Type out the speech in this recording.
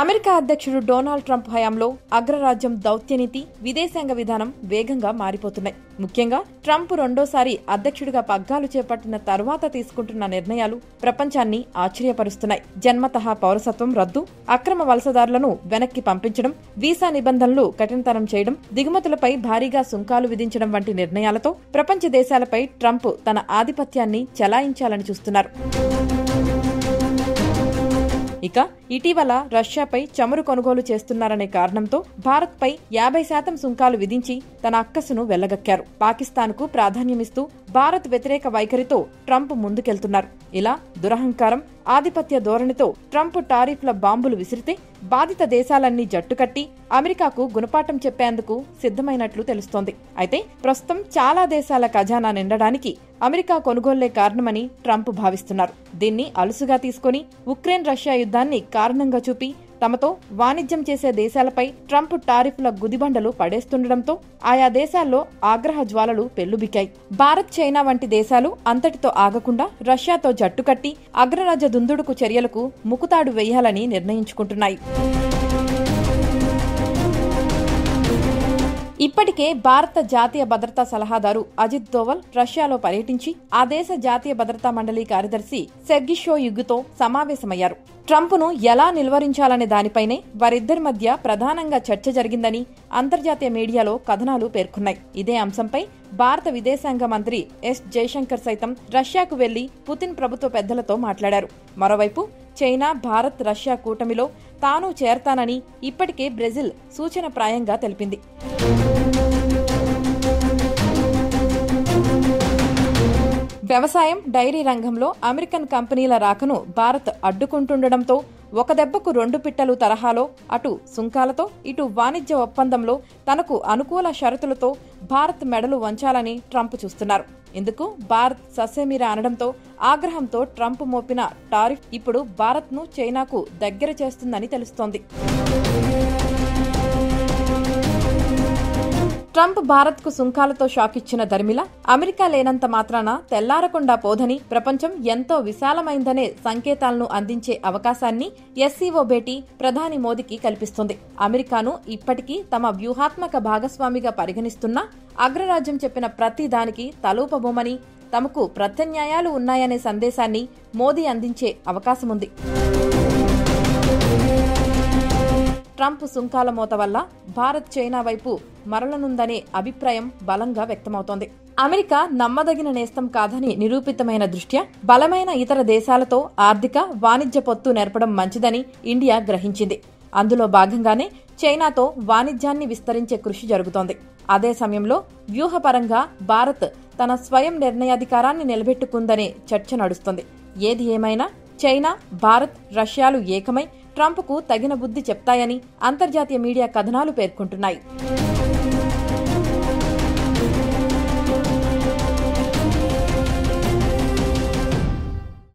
America అధ్యక్షుడు Donald Trump హయాంలో అగ్రరాజ్యం దౌత్యనీతి, విదేశాంగ విధానం వేగంగా మారిపోతున్నాయి. ముఖ్యంగా ట్రంప్ రెండోసారి అధ్యక్షుడిగా పగ్గాలు చేపట్టిన తర్వాత తీసుకుంటున్న నిర్ణయాలు ప్రపంచాన్ని ఆశ్చర్యపరుస్తున్నాయి. జన్మతః పౌరసత్వం రద్దు, అక్రమ వలసదారులను వెనక్కి పంపించడం, వీసా నిబంధనలు కఠినతరం చేయడం, దిగుమతులపై భారీగా సుంకాలు విధించడం వంటి నిర్ణయాలతో ప్రపంచ దేశాలపై ట్రంప్ తన ఆధిపత్యాన్ని చెలాయించాలని చూస్తున్నారు. ఇక ఇటీవల రష్యాపై చమురు కొనుగోలు చేస్తున్నారనే కారణంతో భారత్పై 50% సుంకాలు విధించి తన అక్కసును వెళ్లగక్కారు. పాకిస్తాన్కు ప్రాధాన్యమిస్తూ భారత్ వ్యతిరేక వైఖరితో ట్రంప్ ముందుకెళ్తున్నారు. ఇలా దురహంకారం, ఆధిపత్య ధోరణితో ట్రంప్ టారిఫ్ల బాంబులు విసిరితే బాధిత దేశాలన్నీ జట్టుకట్టి అమెరికాకు గుణపాఠం చెప్పేందుకు సిద్ధమైనట్లు తెలుస్తోంది. అయితే ప్రస్తుతం చాలా దేశాల ఖజానా నిండడానికి అమెరికా కొనుగోళ్లే కారణమని ట్రంప్ భావిస్తున్నారు. దీన్ని అలుసుగా తీసుకుని ఉక్రెయిన్ రష్యా యుద్ధాన్ని కారణంగా చూపి తమతో వాణిజ్యం చేసే దేశాలపై ట్రంప్ టారిఫ్ల గుదిబండలు పడేస్తుండటంతో ఆయా దేశాల్లో ఆగ్రహ జ్వాలలు పెల్లుబికాయి. భారత్, చైనా వంటి దేశాలు అంతటితో ఆగకుండా రష్యాతో జట్టుకట్టి అగ్రరాజ్య దుందుడుకు చర్యలకు ముకుతాడు వేయాలని నిర్ణయించుకుంటున్నాయి. ఇప్పటికే భారత జాతీయ భద్రతా సలహాదారు అజిత్ దోవల్ రష్యాలో పర్యటించి ఆ దేశ జాతీయ భద్రతా మండలి కార్యదర్శి సెర్గీ షోయిగుతో సమావేశమయ్యారు. ట్రంప్ను ఎలా నిలువరించాలనే దానిపైనే వారిద్దరి మధ్య ప్రధానంగా చర్చ జరిగిందని అంతర్జాతీయ మీడియాలో కథనాలు పేర్కొన్నాయి. ఇదే అంశంపై భారత విదేశాంగ మంత్రి ఎస్ జయశంకర్ సైతం రష్యాకు వెళ్లి పుతిన్ ప్రభుత్వ పెద్దలతో మాట్లాడారు. మరోవైపు చైనా, భారత్, రష్యా కూటమిలో తాను చేరతానని ఇప్పటికే బ్రెజిల్ సూచనప్రాయంగా తెలిపింది. వ్యవసాయం, డైరీ రంగంలో అమెరికన్ కంపెనీల రాకను భారత్ అడ్డుకుంటుండటంతో ఒక దెబ్బకు రెండు పిట్టలు తరహాలో అటు సుంకాలతో, ఇటు వాణిజ్య ఒప్పందంలో తనకు అనుకూల షరతులతో భారత్ మెడలు వంచాలని ట్రంప్ చూస్తున్నారు. ఇందుకు భారత్ ససేమిరా అనడంతో ఆగ్రహంతో ట్రంప్ మోపిన టారిఫ్ ఇప్పుడు భారత్ను చైనాకు దగ్గర చేస్తుందని తెలుస్తోంది. ట్రంప్ భారత్కు సుంకాలతో షాకిచ్చిన దరిమిలా అమెరికా లేనంత మాత్రాన తెల్లారకుండా పోదని, ప్రపంచం ఎంతో విశాలమైందనే సంకేతాలను అందించే అవకాశాన్ని ఎస్సీఓ భేటీ ప్రధాని మోదీకి కల్పిస్తుంది. అమెరికాను ఇప్పటికీ తమ వ్యూహాత్మక భాగస్వామిగా పరిగణిస్తున్నా అగ్రరాజ్యం చెప్పిన ప్రతి దానికి తలూపబోమని, తమకు ప్రత్యామ్నాయాలు ఉన్నాయనే సందేశాన్ని మోదీ అందించే అవకాశముంది. ట్రంప్ సుంకాల మోత వల్ల భారత్ చైనా వైపు మరలనుందనే అభిప్రాయం బలంగా వ్యక్తమవుతోంది. అమెరికా నమ్మదగిన నేస్తం కాదని నిరూపితమైన దృష్ట్యా బలమైన ఇతర దేశాలతో ఆర్థిక, వాణిజ్య పొత్తు నెరపడం మంచిదని ఇండియా గ్రహించింది. అందులో భాగంగానే చైనాతో వాణిజ్యాన్ని విస్తరించే కృషి జరుగుతోంది. అదే సమయంలో వ్యూహపరంగా భారత్ తన స్వయం నిర్ణయాధికారాన్ని నిలబెట్టుకుందనే చర్చ నడుస్తోంది. ఏది ఏమైనా చైనా, భారత్, రష్యాలు ఏకమై ట్రంప్కు తగిన బుద్ధి చెప్తాయని అంతర్జాతీయ మీడియా కథనాలు పేర్కొంటున్నాయి.